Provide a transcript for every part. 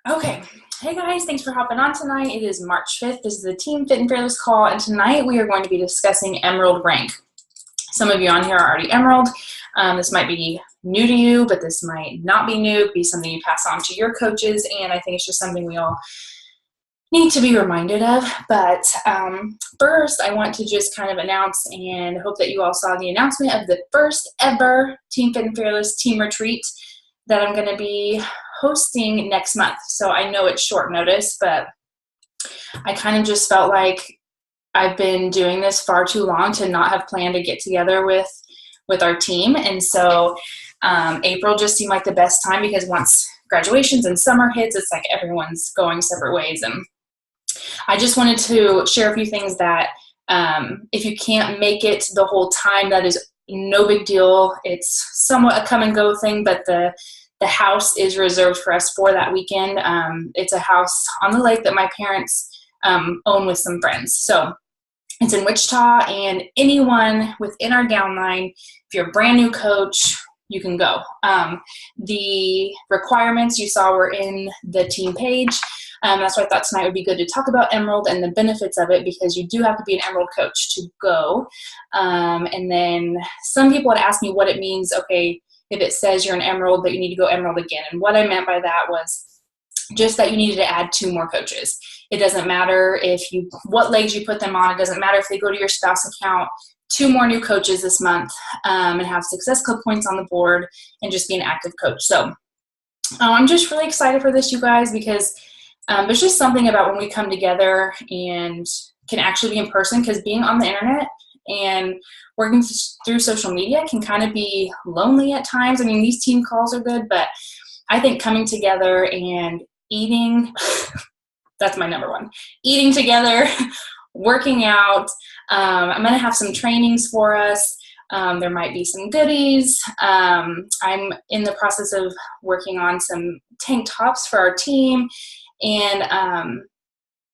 Okay. Hey guys, thanks for hopping on tonight. It is March 5th. This is the Team Fit and Fearless call, and tonight we are going to be discussing Emerald Rank. Some of you on here are already Emerald. This might be new to you, but this might not be new. It could be something you pass on to your coaches, and I think it's just something we all need to be reminded of. But first, I want to just kind of announce and hope that you all saw the announcement of the first ever Team Fit and Fearless team retreat that I'm going to be hosting next month. So I know it's short notice, but I kind of just felt like I've been doing this far too long to not have planned to get together with our team. And so April just seemed like the best time because once graduations and summer hits, it's like everyone's going separate ways. And I just wanted to share a few things that if you can't make it the whole time, that is no big deal. It's somewhat a come and go thing, but the house is reserved for us for that weekend. It's a house on the lake that my parents own with some friends. So it's in Wichita, and anyone within our downline, if you're a brand new coach, you can go. The requirements you saw were in the team page. That's why I thought tonight would be good to talk about Emerald and the benefits of it, because you do have to be an Emerald coach to go. And then some people had asked me what it means, okay, if it says you're an Emerald, but you need to go Emerald again. And what I meant by that was just that you needed to add 2 more coaches. It doesn't matter what legs you put them on. It doesn't matter if they go to your spouse account. 2 more new coaches this month and have Success Club points on the board and just be an active coach. So I'm just really excited for this, you guys, because there's just something about when we come together and can actually be in person, because being on the internet and working through social media can kind of be lonely at times. I mean, these team calls are good, but I think coming together and eating, that's my number one, eating together, working out. I'm going to have some trainings for us. There might be some goodies. I'm in the process of working on some tank tops for our team, and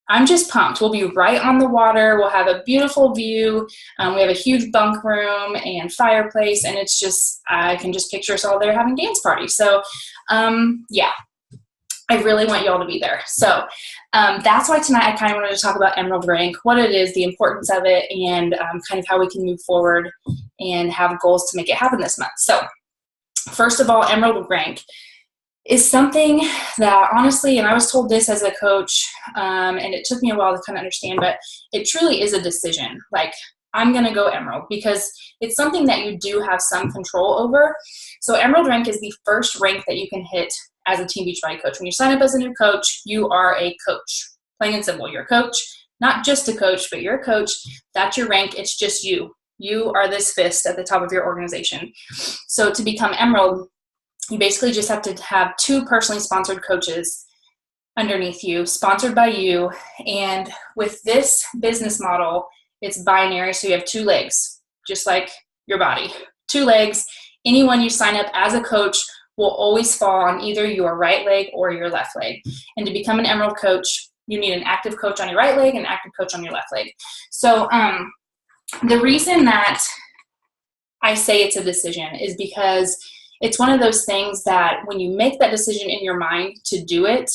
I'm just pumped. We'll be right on the water. We'll have a beautiful view. We have a huge bunk room and fireplace, and it's just, I can just picture us all there having dance parties. So yeah, I really want you all to be there. So that's why tonight I kind of wanted to talk about Emerald Rank, what it is, the importance of it, and kind of how we can move forward and have goals to make it happen this month. So first of all, Emerald Rank is something that honestly, and I was told this as a coach, and it took me a while to kind of understand, but it truly is a decision. Like, I'm going to go Emerald because it's something that you do have some control over. So Emerald Rank is the first rank that you can hit as a Team Beachbody coach. When you sign up as a new coach, you are a coach. Plain and simple, you're a coach, not just a coach, but you're a coach. That's your rank. It's just you. You are this fist at the top of your organization. So to become Emerald, you basically just have to have 2 personally sponsored coaches underneath you, sponsored by you. And with this business model, it's binary. So you have 2 legs, just like your body. 2 legs. Anyone you sign up as a coach will always fall on either your right leg or your left leg. And to become an Emerald coach, you need an active coach on your right leg and an active coach on your left leg. So the reason that I say it's a decision is because it's one of those things that when you make that decision in your mind to do it,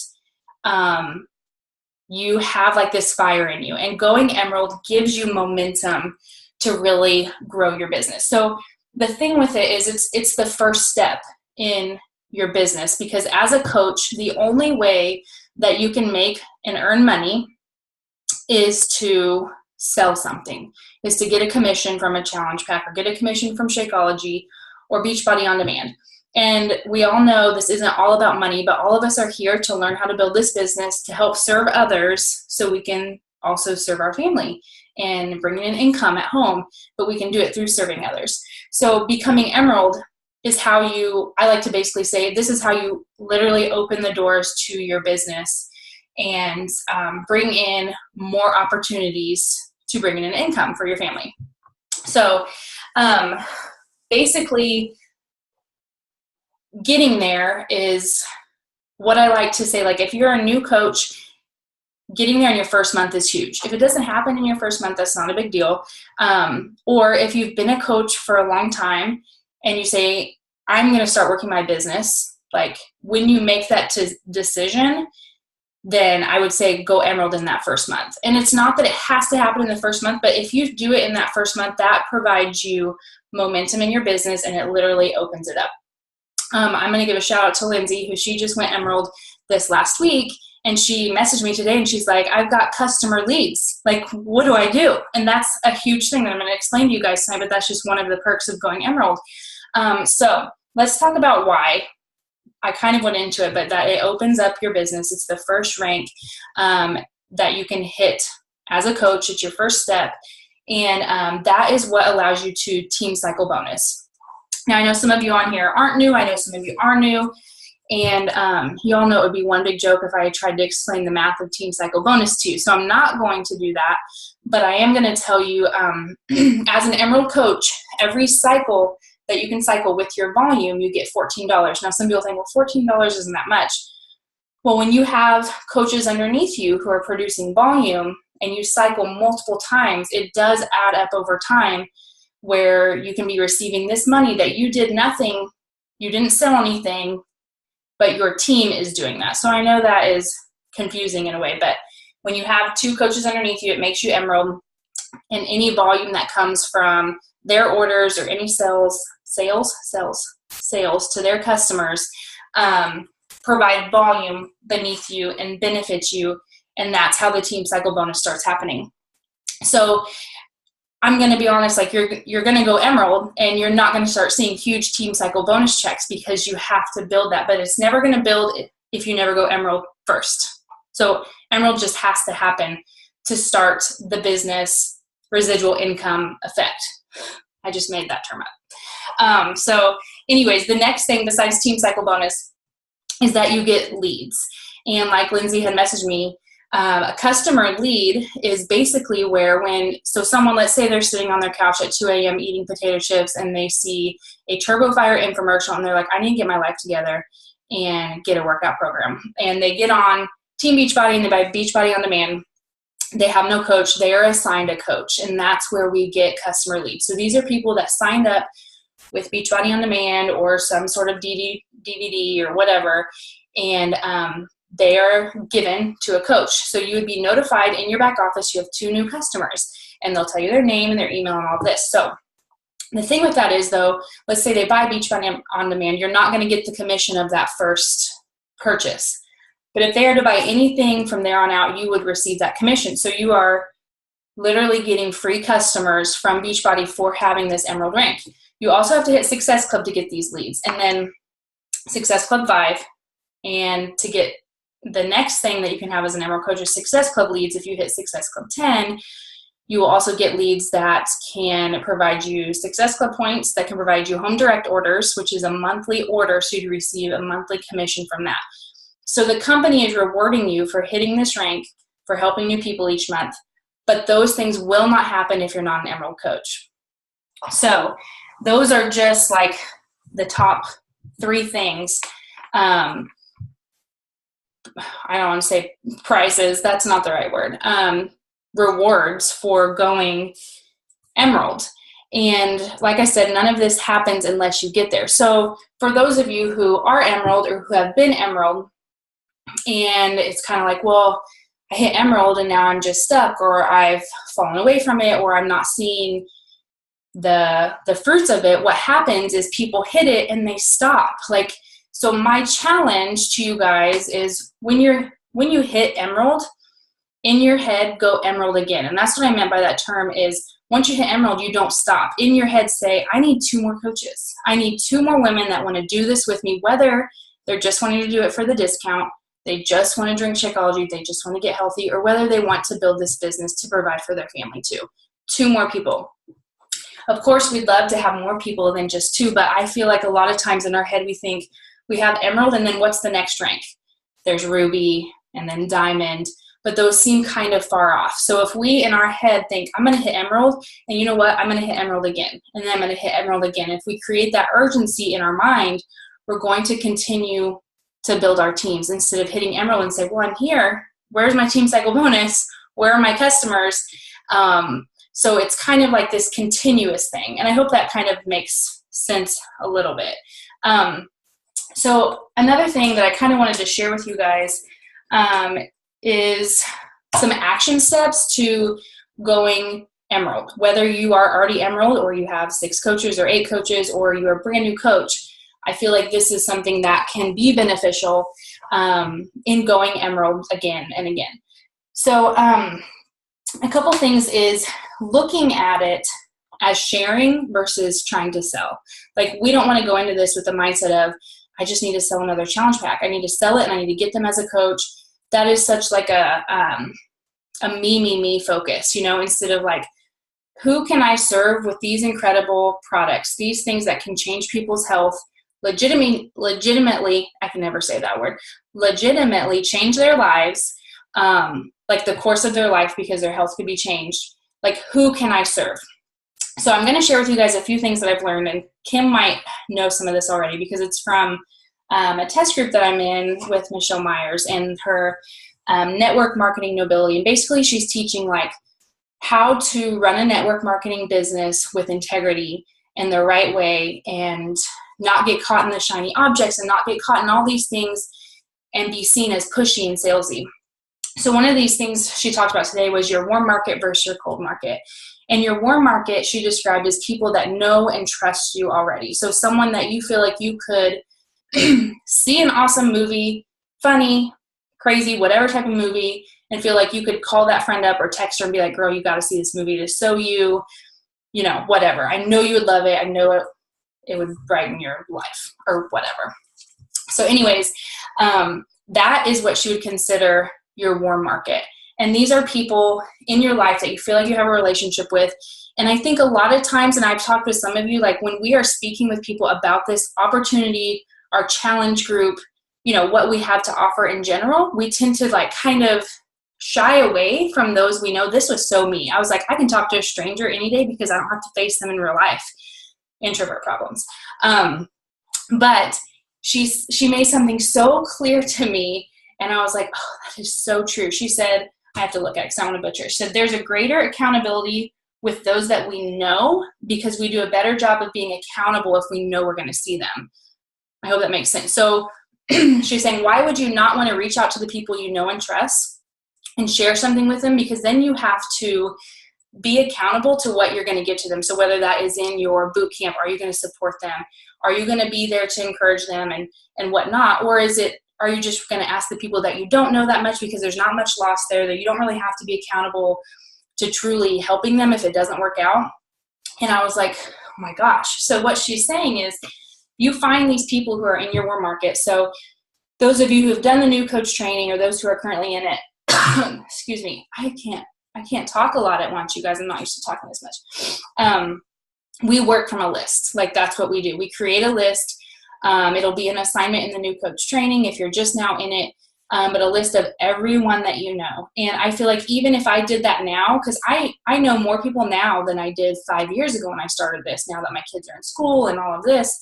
you have like this fire in you. And going Emerald gives you momentum to really grow your business. So the thing with it is it's the first step in your business, because as a coach, the only way that you can make and earn money is to sell something, is to get a commission from a challenge pack or get a commission from Shakeology or Beachbody On Demand. And we all know this isn't all about money, but all of us are here to learn how to build this business to help serve others so we can also serve our family and bring in income at home, but we can do it through serving others. So becoming Emerald is how I like to basically say, this is how you literally open the doors to your business and bring in more opportunities to bring in an income for your family. So basically, getting there is what I like to say. Like, if you're a new coach, getting there in your first month is huge. If it doesn't happen in your first month, that's not a big deal. Or if you've been a coach for a long time and you say, I'm going to start working my business, Like when you make that decision, then I would say go Emerald in that first month. And it's not that it has to happen in the first month, but if you do it in that first month, that provides you momentum in your business and it literally opens it up. I'm going to give a shout out to Lindsay, who she just went Emerald this last week. And she messaged me today and she's like, I've got customer leads. Like, what do I do? And that's a huge thing that I'm going to explain to you guys tonight, but that's just one of the perks of going Emerald. So let's talk about why. I kind of went into it, but that it opens up your business. It's the first rank that you can hit as a coach. It's your first step. And that is what allows you to team cycle bonus. Now, I know some of you on here aren't new. I know some of you are new. And you all know it would be one big joke if I tried to explain the math of team cycle bonus to you. So I'm not going to do that. But I am going to tell you, as an Emerald coach, every cycle that you can cycle with your volume, you get $14. Now, some people think, well, $14 isn't that much. Well, when you have coaches underneath you who are producing volume and you cycle multiple times, it does add up over time where you can be receiving this money that you did nothing, you didn't sell anything, but your team is doing that. So I know that is confusing in a way, but when you have two coaches underneath you, it makes you Emerald, and any volume that comes from their orders or any sales to their customers provide volume beneath you and benefit you, and that's how the team cycle bonus starts happening. So I'm going to be honest, like you're going to go Emerald and you're not going to start seeing huge team cycle bonus checks because you have to build that, but it's never going to build if you never go Emerald first. So Emerald just has to happen to start the business residual income effect. I just made that term up. So anyways, the next thing besides team cycle bonus is that you get leads. And like Lindsay had messaged me, a customer lead is basically where so someone, let's say they're sitting on their couch at 2 a.m. eating potato chips and they see a TurboFire infomercial and they're like, I need to get my life together and get a workout program. And they get on Team Beachbody and they buy Beachbody On Demand. They have no coach. They are assigned a coach, and that's where we get customer leads. So these are people that signed up with Beachbody On Demand or some sort of DVD or whatever, and they are given to a coach. So you would be notified in your back office you have 2 new customers, and they'll tell you their name and their email and all of this. So the thing with that is, though, let's say they buy Beachbody On Demand, you're not going to get the commission of that first purchase. But if they are to buy anything from there on out, you would receive that commission. So you are literally getting free customers from Beachbody for having this Emerald rank. You also have to hit Success Club to get these leads, and then Success Club 5. And to get the next thing that you can have as an Emerald coach is Success Club leads. If you hit Success Club 10, you will also get leads that can provide you Success Club points, that can provide you home direct orders, which is a monthly order, so you receive a monthly commission from that. So the company is rewarding you for hitting this rank, for helping new people each month, but those things will not happen if you're not an Emerald coach. So those are just like the top 3 things. I don't want to say prizes, that's not the right word. Rewards for going Emerald. And like I said, none of this happens unless you get there. So for those of you who are Emerald or who have been Emerald, and it's kind of like, well, I hit Emerald and now I'm just stuck, or I've fallen away from it, or I'm not seeing the fruits of it. What happens is people hit it and they stop. Like, so my challenge to you guys is when you hit Emerald, in your head, go Emerald again. And that's what I meant by that term is once you hit Emerald, you don't stop. In your head, say, I need 2 more coaches. I need 2 more women that want to do this with me, whether they're just wanting to do it for the discount, they just want to drink Shakeology, they just want to get healthy, or whether they want to build this business to provide for their family too. 2 more people. Of course, we'd love to have more people than just 2, but I feel like a lot of times in our head we think we have Emerald and then what's the next rank? There's Ruby and then Diamond, but those seem kind of far off. So if we in our head think, I'm going to hit Emerald, and you know what? I'm going to hit Emerald again, and then I'm going to hit Emerald again. If we create that urgency in our mind, we're going to continue to build our teams instead of hitting Emerald and say, well, I'm here. Where's my team cycle bonus? Where are my customers? So it's kind of like this continuous thing. And I hope that kind of makes sense a little bit. So another thing that I kind of wanted to share with you guys is some action steps to going Emerald. Whether you are already Emerald or you have 6 coaches or 8 coaches or you're a brand new coach, I feel like this is something that can be beneficial in going Emerald again and again. So a couple things is looking at it as sharing versus trying to sell. Like, we don't want to go into this with the mindset of, I just need to sell another challenge pack. I need to sell it and I need to get them as a coach. That is such like a me focus, you know, instead of like, who can I serve with these incredible products, these things that can change people's health, legitimately, I can never say that word, legitimately change their lives, like the course of their life, because their health could be changed. Like, who can I serve? So I'm going to share with you guys a few things that I've learned, and Kim might know some of this already because it's from a test group that I'm in with Michelle Myers and her network marketing nobility. And basically she's teaching like how to run a network marketing business with integrity in the right way and not get caught in the shiny objects and not get caught in all these things and be seen as pushy and salesy. So one of these things she talked about today was your warm market versus your cold market. And your warm market, she described as people that know and trust you already. So someone that you feel like you could see an awesome movie, funny, crazy, whatever type of movie, and feel like you could call that friend up or text her and be like, girl, you got to see this movie to show you, you know, whatever. I know you would love it. I know it would brighten your life or whatever. So anyways, that is what she would consider your warm market. And these are people in your life that you feel like you have a relationship with. And I think a lot of times, and I've talked with some of you, like when we are speaking with people about this opportunity, our challenge group, you know, what we have to offer in general, we tend to like kind of shy away from those we know. This was so me. I was like, I can talk to a stranger any day because I don't have to face them in real life. Introvert problems. But she made something so clear to me, and I was like, oh, that is so true. She said, I have to look at it because I want to butcher it. She said, there's a greater accountability with those that we know because we do a better job of being accountable if we know we're going to see them. I hope that makes sense. So she's saying, why would you not want to reach out to the people you know and trust and share something with them? Because then you have to be accountable to what you're going to get to them. So whether that is in your boot camp, are you going to support them? Are you going to be there to encourage them and whatnot? Or are you just going to ask the people that you don't know that much because there's not much loss there, that you don't really have to be accountable to truly helping them if it doesn't work out? And I was like, oh my gosh. So what she's saying is you find these people who are in your warm market. So those of you who have done the new coach training or those who are currently in it, excuse me, I can't talk a lot at once, you guys. I'm not used to talking this much. We work from a list. Like, that's what we do. We create a list. It'll be an assignment in the new coach training if you're just now in it, but a list of everyone that you know. And I feel like even if I did that now, because I know more people now than I did 5 years ago when I started this, now that my kids are in school and all of this,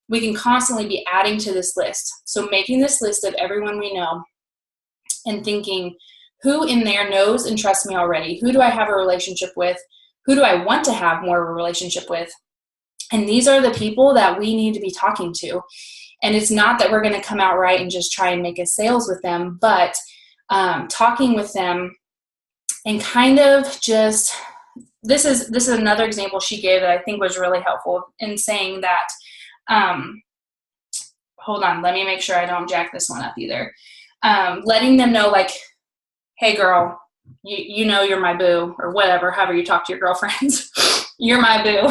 we can constantly be adding to this list. So making this list of everyone we know and thinking, who in there knows and trusts me already? Who do I have a relationship with? Who do I want to have more of a relationship with? And these are the people that we need to be talking to. And it's not that we're going to come out right and just try and make a sales with them, but talking with them and kind of just, this is another example she gave that I think was really helpful in saying that, hold on, let me make sure I don't jack this one up either. Letting them know, like, hey girl, you know you're my boo, or whatever, however you talk to your girlfriends. You're my boo.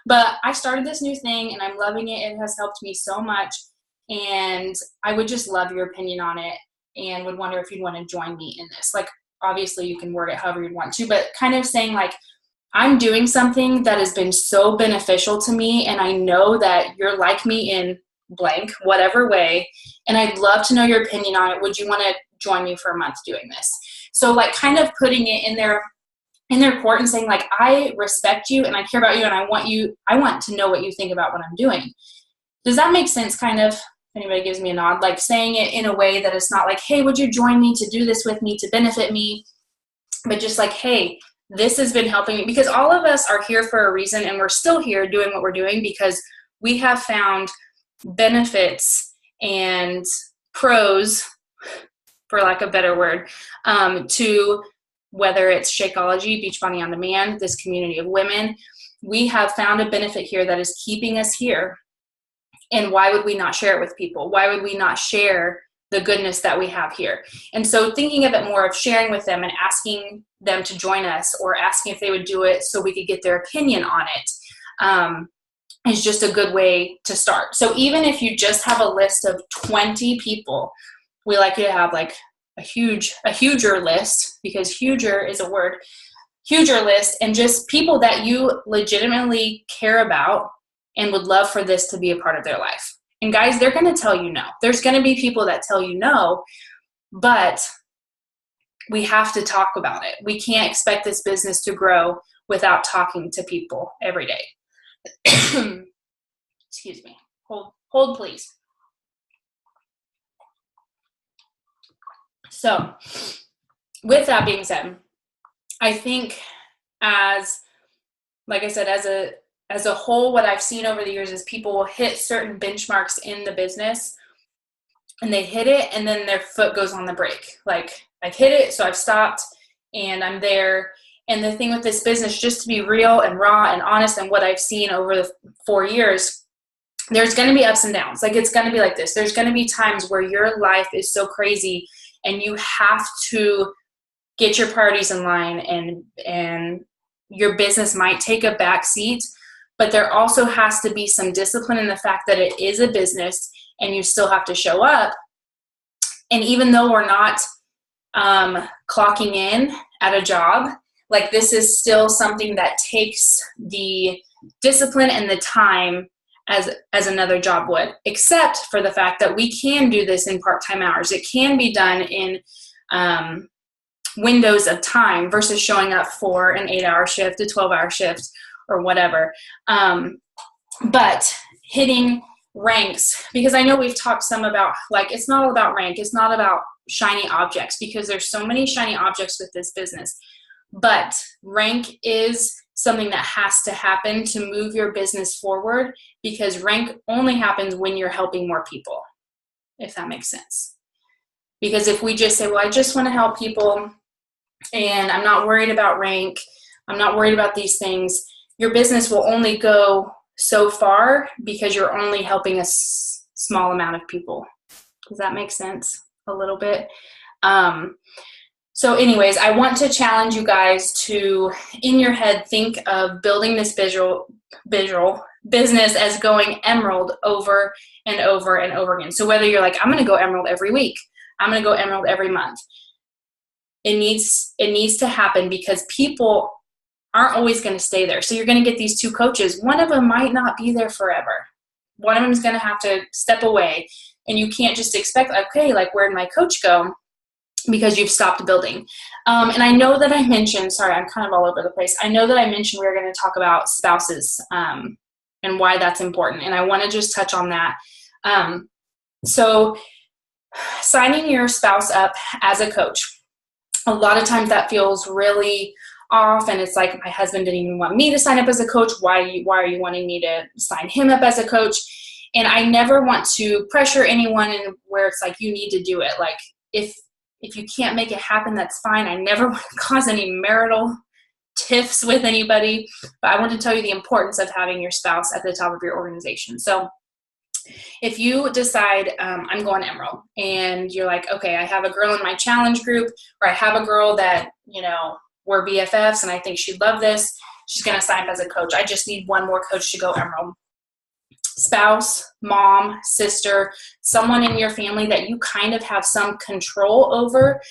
But I started this new thing and I'm loving it. It has helped me so much. And I would just love your opinion on it and would wonder if you'd want to join me in this. Like, obviously you can word it however you'd want to, but kind of saying like, I'm doing something that has been so beneficial to me, and I know that you're like me in blank, whatever way, and I'd love to know your opinion on it. Would you want to join me for a month doing this? So like kind of putting it in their court and saying like, I respect you and I care about you and I want to know what you think about what I'm doing. Does that make sense? Kind of, if anybody gives me a nod, like saying it in a way that it's not like, hey, would you join me to do this with me to benefit me? But just like, hey, this has been helping me, because all of us are here for a reason and we're still here doing what we're doing because we have found benefits and pros, for lack of a better word, to whether it's Shakeology, Beachbody On Demand, this community of women. We have found a benefit here that is keeping us here. And why would we not share it with people? Why would we not share the goodness that we have here? And so thinking of it more of sharing with them and asking them to join us, or asking if they would do it so we could get their opinion on it, is just a good way to start. So even if you just have a list of 20 people, we like you to have like a huger list, because huger is a word, huger list, and just people that you legitimately care about and would love for this to be a part of their life. And guys, they're going to tell you no. There's going to be people that tell you no, but we have to talk about it. We can't expect this business to grow without talking to people every day. Excuse me. Hold please. So with that being said, I think like I said, as a whole, what I've seen over the years is people will hit certain benchmarks in the business, and they hit it, and then their foot goes on the brake. Like, I've hit it, so I've stopped, and I'm there. And the thing with this business, just to be real and raw and honest, and what I've seen over the 4 years, there's going to be ups and downs. Like, it's going to be like this. There's going to be times where your life is so crazy, and you have to get your priorities in line, and your business might take a back seat. But there also has to be some discipline in the fact that it is a business and you still have to show up. And even though we're not clocking in at a job, like, this is still something that takes the discipline and the time as another job would, except for the fact that we can do this in part-time hours. It can be done in windows of time versus showing up for an 8-hour shift, a 12-hour shift, or whatever. But hitting ranks, because I know we've talked some about, like, it's not all about rank. It's not about shiny objects, because there's so many shiny objects with this business. But rank is something that has to happen to move your business forward, because rank only happens when you're helping more people, if that makes sense. Because if we just say, well, I just want to help people and I'm not worried about rank, I'm not worried about these things, your business will only go so far, because you're only helping a small amount of people. Does that make sense a little bit? So anyways, I want to challenge you guys to, in your head, think of building this visual business as going emerald over and over and over again. So whether you're like, I'm going to go emerald every week, I'm going to go emerald every month, it needs to happen, because people aren't always going to stay there. So you're going to get these 2 coaches. One of them might not be there forever. One of them is going to have to step away, and you can't just expect, okay, like, where'd my coach go? Because you've stopped building. And I know that I mentioned, sorry, I'm kind of all over the place. I know that I mentioned we were going to talk about spouses and why that's important. And I want to just touch on that. So signing your spouse up as a coach, a lot of times that feels really off, and it's like, my husband didn't even want me to sign up as a coach. Why are you wanting me to sign him up as a coach? And I never want to pressure anyone in where it's like, you need to do it. Like, if you can't make it happen, that's fine. I never want to cause any marital tiffs with anybody, but I want to tell you the importance of having your spouse at the top of your organization. So if you decide, I'm going emerald, and you're like, okay, I have a girl in my challenge group, or I have a girl that, we're BFFs and I think she'd love this, she's going to sign up as a coach. I just need one more coach to go emerald. Spouse, mom, sister, someone in your family that you kind of have some control over,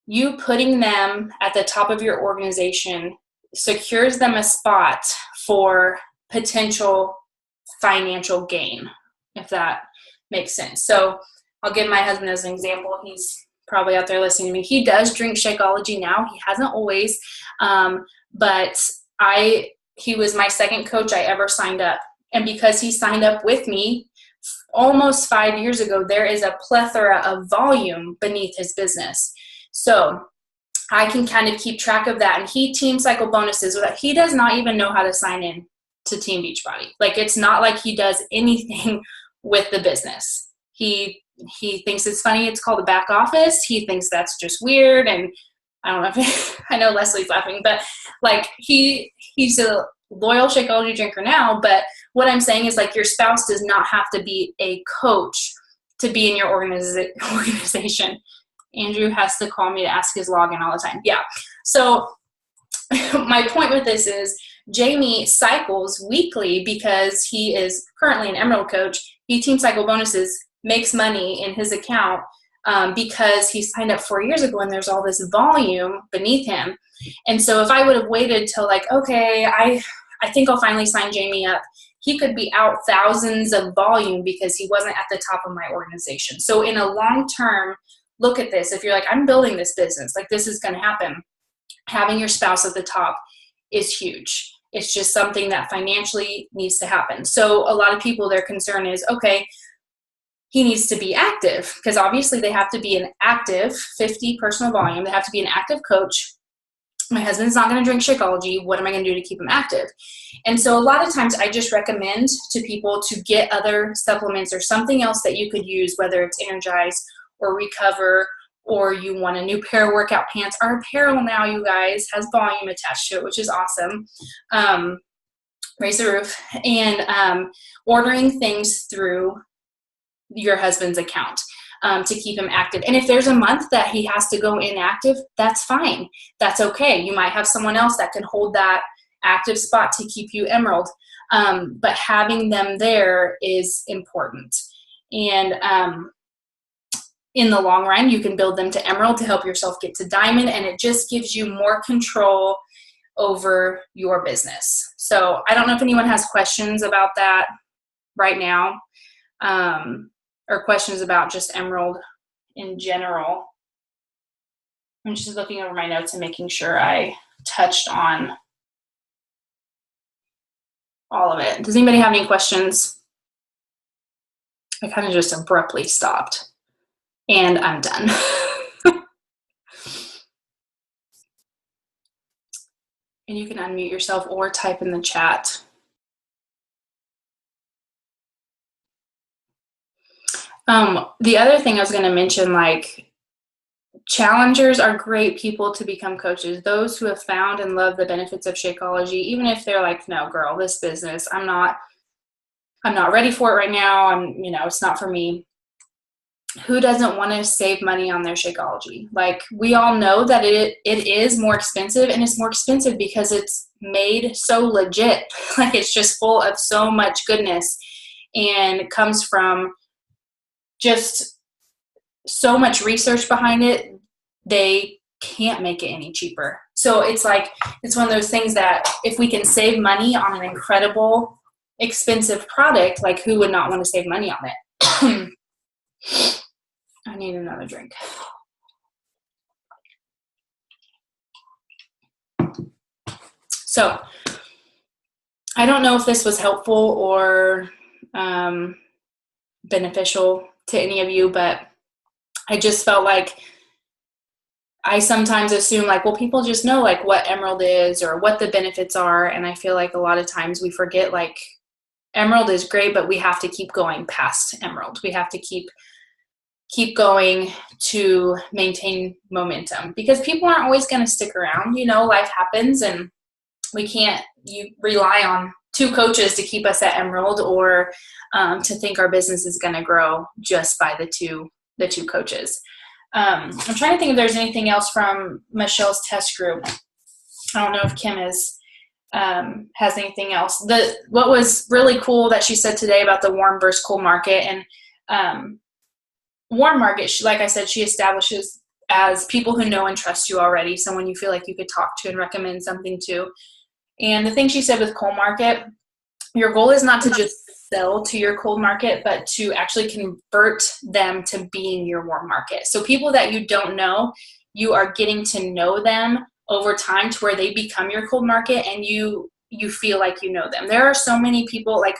you putting them at the top of your organization secures them a spot for potential financial gain, if that makes sense. So I'll give my husband as an example. He's probably out there listening to me. He does drink Shakeology now. He hasn't always, but he was my second coach I ever signed up. And because he signed up with me almost 5 years ago, there is a plethora of volume beneath his business. So I can kind of keep track of that. And he team cycle bonuses. He does not even know how to sign in to Team Beachbody. Like, it's not like he does anything with the business. He thinks it's funny. It's called the back office. He thinks that's just weird. And I don't know if I know Leslie's laughing, but like he's a loyal Shakeology drinker now. But what I'm saying is, like, your spouse does not have to be a coach to be in your organization. Andrew has to call me to ask his login all the time. Yeah. So my point with this is Jamie cycles weekly because he is currently an Emerald coach. He Team Cycle Bonuses, makes money in his account because he signed up 4 years ago and there's all this volume beneath him. And so if I would have waited till like, okay, I think I'll finally sign Jamie up, he could be out thousands of volume because he wasn't at the top of my organization. So in a long term, look at this. If you're like, I'm building this business, like this is going to happen, having your spouse at the top is huge. It's just something that financially needs to happen. So a lot of people, their concern is, okay, he needs to be active, because obviously they have to be an active 50 personal volume. They have to be an active coach. My husband's not going to drink Shakeology. What am I going to do to keep him active? And so a lot of times I just recommend to people to get other supplements or something else that you could use, whether it's Energize or Recover, or you want a new pair of workout pants. Our apparel now, you guys, has volume attached to it, which is awesome. Raise the roof. And ordering things through your husband's account to keep him active. And if there's a month that he has to go inactive, that's fine. That's okay. You might have someone else that can hold that active spot to keep you Emerald. But having them there is important. And in the long run, you can build them to Emerald to help yourself get to Diamond, and it just gives you more control over your business. So I don't know if anyone has questions about that right now, or questions about just Emerald in general. I'm just looking over my notes and making sure I touched on all of it. Does anybody have any questions? I kind of just abruptly stopped. And I'm done. And you can unmute yourself or type in the chat. The other thing I was going to mention, like, challengers are great people to become coaches. Those who have found and love the benefits of Shakeology, even if they're like, no, girl, this business, I'm not ready for it right now. It's not for me. Who doesn't want to save money on their Shakeology? Like, we all know that it is more expensive, and it's more expensive because it's made so legit. Like, it's just full of so much goodness, and it comes from just so much research behind it. They can't make it any cheaper. So it's like, it's one of those things that if we can save money on an incredible, expensive product, like, who would not want to save money on it? I need another drink. So I don't know if this was helpful or beneficial to any of you, but I just felt like I sometimes assume, like, well, people just know, like, what Emerald is or what the benefits are. And I feel like a lot of times we forget, like, Emerald is great, but we have to keep going past Emerald. We have to keep going to maintain momentum, because people aren't always going to stick around. Life happens, and you rely on 2 coaches to keep us at Emerald, or to think our business is going to grow just by the two coaches. I'm trying to think if there's anything else from Michelle's test group. I don't know if Kim has anything else. What was really cool that she said today about the warm versus cold market, and warm market, like I said, she establishes as people who know and trust you already, someone you feel like you could talk to and recommend something to. And the thing she said with cold market, your goal is not to just sell to your cold market, but to actually convert them to being your warm market. So people that you don't know, you are getting to know them over time to where they become your cold market, and you feel like you know them. There are so many people, like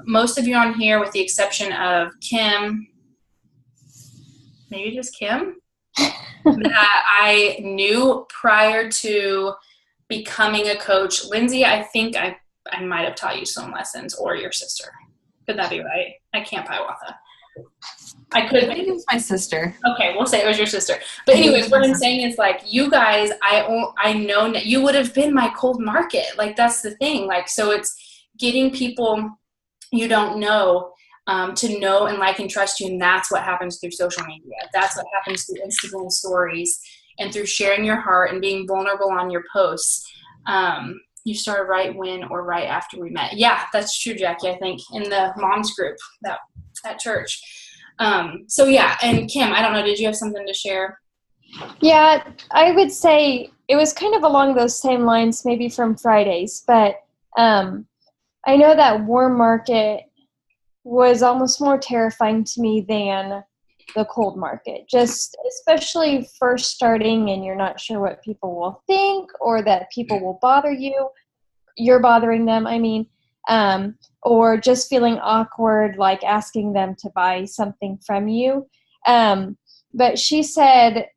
most of you on here, with the exception of Kim, maybe just Kim, that I knew prior to becoming a coach. Lindsay, I think I I might have taught you swim lessons, or your sister. Could that be right? I can't Hiawatha. I could. I think it was my sister. Okay, we'll say it was your sister. But anyways, what I'm saying is, like, you guys, I know you would have been my cold market. Like, that's the thing. Like, so it's getting people you don't know to know and like and trust you, and that's what happens through social media. That's what happens through Instagram stories and through sharing your heart and being vulnerable on your posts. You started right when or right after we met. Yeah, that's true, Jackie. I think in the moms group at church. So yeah, and Kim, I don't know, did you have something to share? Yeah, I would say it was kind of along those same lines, maybe from Fridays, but I know that warm market was almost more terrifying to me than the cold market, just especially first starting and you're not sure what people will think or that people will bother you. You're bothering them, I mean, or just feeling awkward, like asking them to buy something from you. But she said,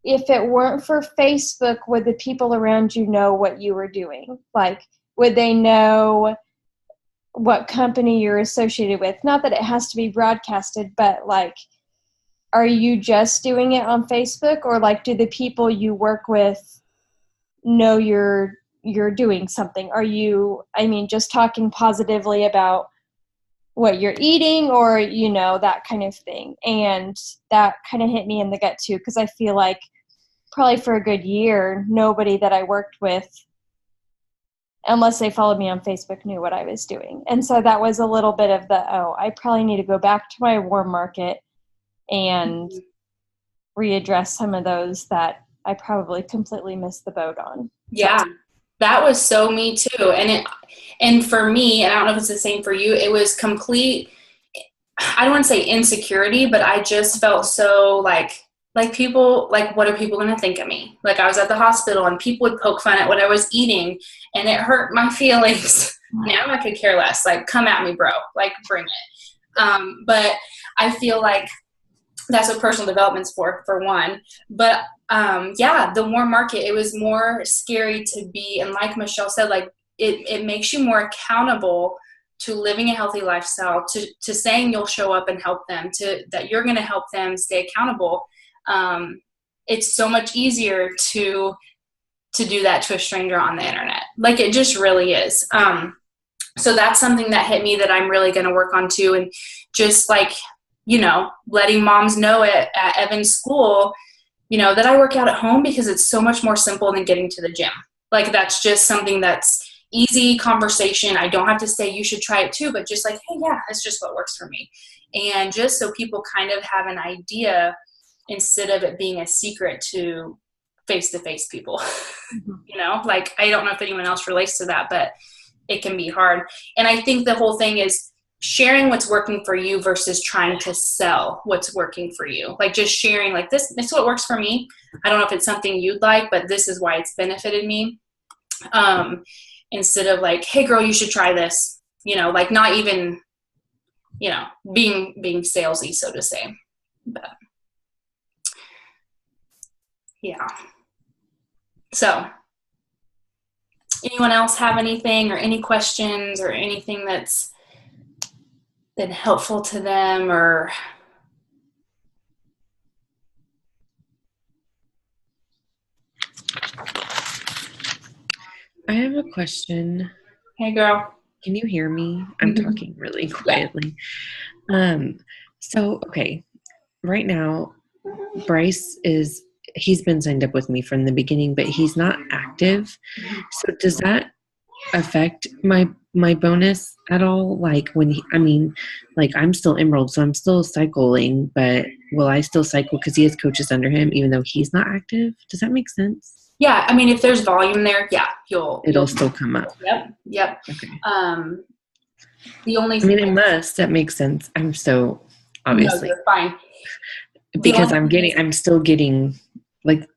if it weren't for Facebook, would the people around you know what you were doing? Like, would they know what company you're associated with? Not that it has to be broadcasted, but like, are you just doing it on Facebook, or like, do the people you work with know you're doing something? Are you, I mean, just talking positively about what you're eating, or, you know, that kind of thing? And that kind of hit me in the gut too, because I feel like probably for a good year, nobody that I worked with, unless they followed me on Facebook, knew what I was doing. And so that was a little bit of I probably need to go back to my warm market and readdress some of those that I probably completely missed the boat on. Yeah, that was so me too. And for me, and I don't know if it's the same for you, it was complete, I don't want to say insecurity, but I just felt so like people, like, what are people going to think of me? Like, I was at the hospital and people would poke fun at what I was eating, and it hurt my feelings. Now I could care less. Like, come at me, bro. Like, bring it. But I feel like that's what personal development's for one. But yeah, the warm market, it was more scary to be, and like Michelle said, like, it makes you more accountable to living a healthy lifestyle, to saying you'll show up and help them, that you're going to help them stay accountable. It's so much easier to do that to a stranger on the internet. Like, it just really is. So that's something that hit me that I'm really going to work on too. And just like, you know, letting moms know at Evan's school, you know, that I work out at home because it's so much more simple than getting to the gym. Like, that's just something that's easy conversation. I don't have to say you should try it too, but just like, hey, yeah, that's just what works for me. And just so people kind of have an idea, instead of it being a secret to face-to-face people. Mm-hmm. You know, like, I don't know if anyone else relates to that, but it can be hard. And I think the whole thing is sharing what's working for you versus trying to sell what's working for you. Like, just sharing, like, this is what works for me. I don't know if it's something you'd like, but this is why it's benefited me. Instead of like, hey girl, you should try this, you know, like, not even, you know, being salesy, so to say. But yeah. So, anyone else have anything or any questions or anything that's been helpful to them? Or I have a question. Hey girl. Can you hear me? I'm talking really quietly. Yeah. So, okay. Right now, Bryce he's been signed up with me from the beginning, but he's not active. So does that affect my bonus at all? Like, like, I'm still Emerald, so I'm still cycling, but will I still cycle because he has coaches under him, even though he's not active? Does that make sense? Yeah, I mean, if there's volume there, yeah, it'll still come up. Yep. Okay. It must. That makes sense. I'm so obviously. No, you're fine. Because I'm still getting, like,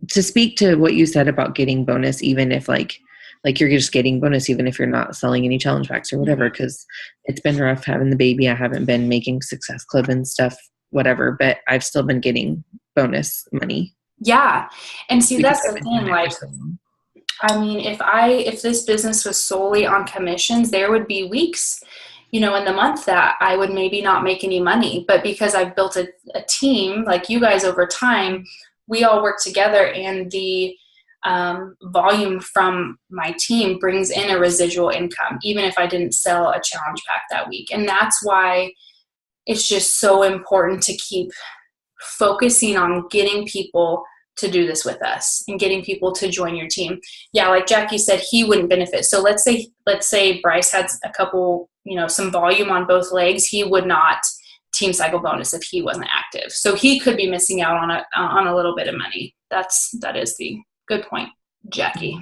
to speak to what you said about getting bonus, even if like you're just getting bonus, even if you're not selling any challenge packs or whatever, because it's been rough having the baby. I haven't been making Success Club and stuff, whatever, but I've still been getting bonus money. Yeah. And see, that's the thing, like, I mean, if this business was solely on commissions, there would be weeks, in the month that I would maybe not make any money. But because I've built a team like you guys over time, we all work together, and the volume from my team brings in a residual income, even if I didn't sell a challenge pack that week. And that's why it's just so important to keep focusing on getting people to do this with us and getting people to join your team. Yeah, like Jackie said, he wouldn't benefit. So let's say Bryce had a couple, some volume on both legs. He would not team cycle bonus if he wasn't active. So he could be missing out on a little bit of money. That is the good point, Jackie.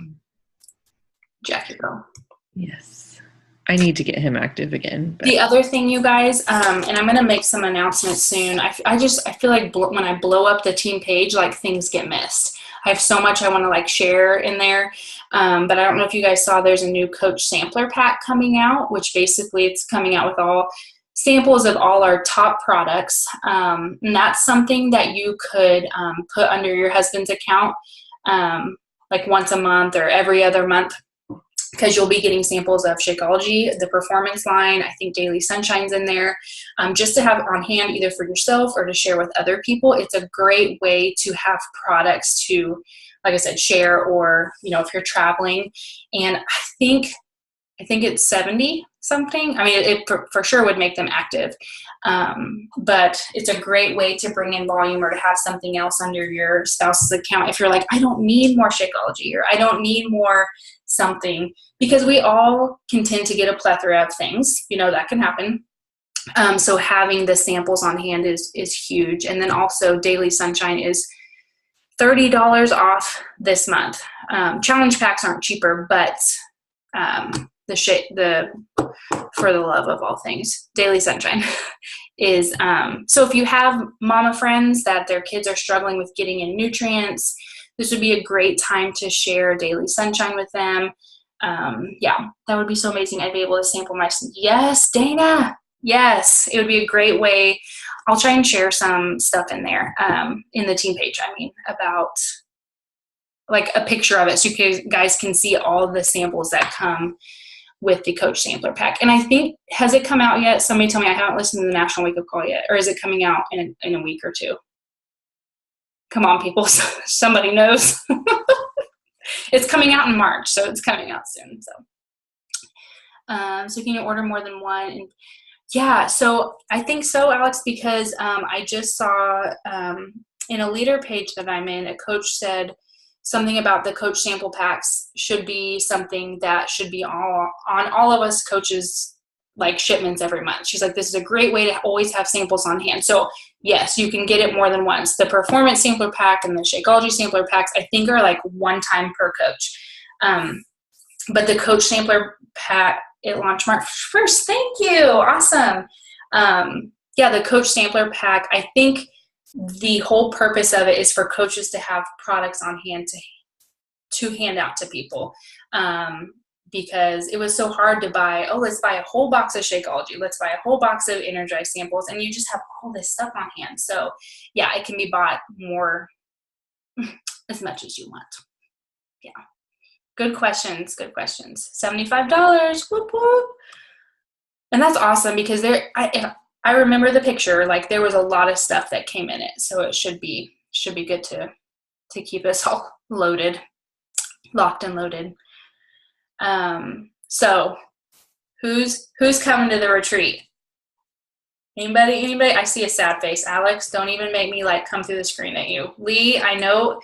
Jackie girl. Yes. I need to get him active again. But. The other thing, you guys, and I'm going to make some announcements soon. I feel like when I blow up the team page, like things get missed. I have so much I want to like share in there. But I don't know if you guys saw, there's a new coach sampler pack coming out, which basically it's coming out with all samples of all our top products. And that's something that you could put under your husband's account like once a month or every other month, because you'll be getting samples of Shakeology, the performance line. I think Daily Sunshine's in there, just to have on hand either for yourself or to share with other people. It's a great way to have products to, like I said, share, or, if you're traveling. And I think it's 70 something. I mean, it for sure would make them active. But it's a great way to bring in volume or to have something else under your spouse's account. If you're like, I don't need more Shakeology, or I don't need more something, because we all can tend to get a plethora of things, that can happen. So having the samples on hand is huge. And then also Daily Sunshine is $30 off this month. Challenge packs aren't cheaper, but for the love of all things, Daily Sunshine is, so if you have mama friends that their kids are struggling with getting in nutrients, this would be a great time to share Daily Sunshine with them. Yeah, that would be so amazing. I'd be able to sample my, yes, Dana. Yes, it would be a great way. I'll try and share some stuff in there, in the team page, about like a picture of it, so you guys can see all the samples that come with the Coach Sampler Pack. And I think, has it come out yet? Somebody tell me. I haven't listened to the National Wake Up Call yet. Or is it coming out in a week or two? Come on, people. Somebody knows. It's coming out in March, so it's coming out soon. So can you order more than one? And yeah, so I think so, Alex, because I just saw in a leader page that I'm in, a coach said something about the coach sample packs should be something that should be on all of us coaches, like shipments every month. She's like, this is a great way to always have samples on hand. So yes, you can get it more than once. The performance sampler pack and the Shakeology sampler packs, I think, are like one time per coach. But the coach sampler pack, it launched March 1st. Thank you. Awesome. Yeah, the coach sampler pack, I think the whole purpose of it is for coaches to have products on hand to hand out to people. Because it was so hard to buy, let's buy a whole box of Shakeology, let's buy a whole box of Energize samples, and you just have all this stuff on hand. So yeah, it can be bought more, as much as you want. Yeah. Good questions. $75. Whoop, whoop. And that's awesome, because I remember the picture, like there was a lot of stuff that came in it. So it should be good to keep us all loaded, locked and loaded. So who's coming to the retreat? Anybody? I see a sad face. Alex, don't even make me like come through the screen at you. Lee, I know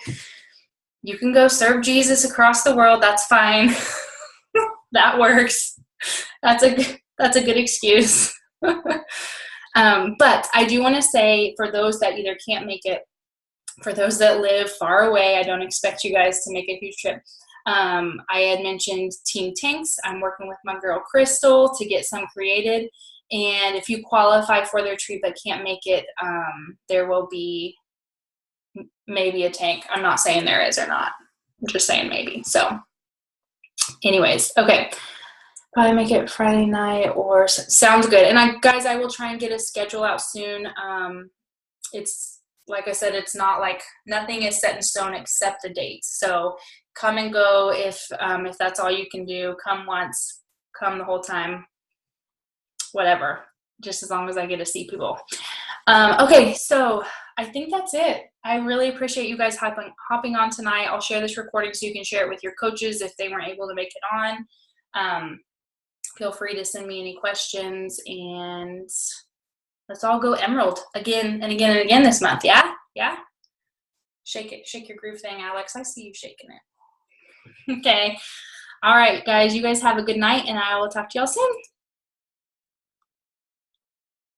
you can go serve Jesus across the world. That's fine. That works. That's a good excuse. But I do want to say, for those that either can't make it, for those that live far away, I don't expect you guys to make a huge trip. I had mentioned Team Tanks. I'm working with my girl Crystal to get some created. And if you qualify for their retreat but can't make it, there will be maybe a tank. I'm not saying there is or not. I'm just saying maybe. So anyways, okay. Probably make it Friday night, or sounds good. And guys, I will try and get a schedule out soon. like I said, it's not like nothing is set in stone except the dates. So come and go if that's all you can do. Come once, come the whole time, whatever, just as long as I get to see people. Okay, so I think that's it. I really appreciate you guys hopping on tonight. I'll share this recording so you can share it with your coaches if they weren't able to make it on. Feel free to send me any questions, and let's all go Emerald again and again and again this month. Yeah? Yeah? Shake it. Shake your groove thing, Alex. I see you shaking it. Okay. All right, guys. You guys have a good night, and I will talk to y'all soon.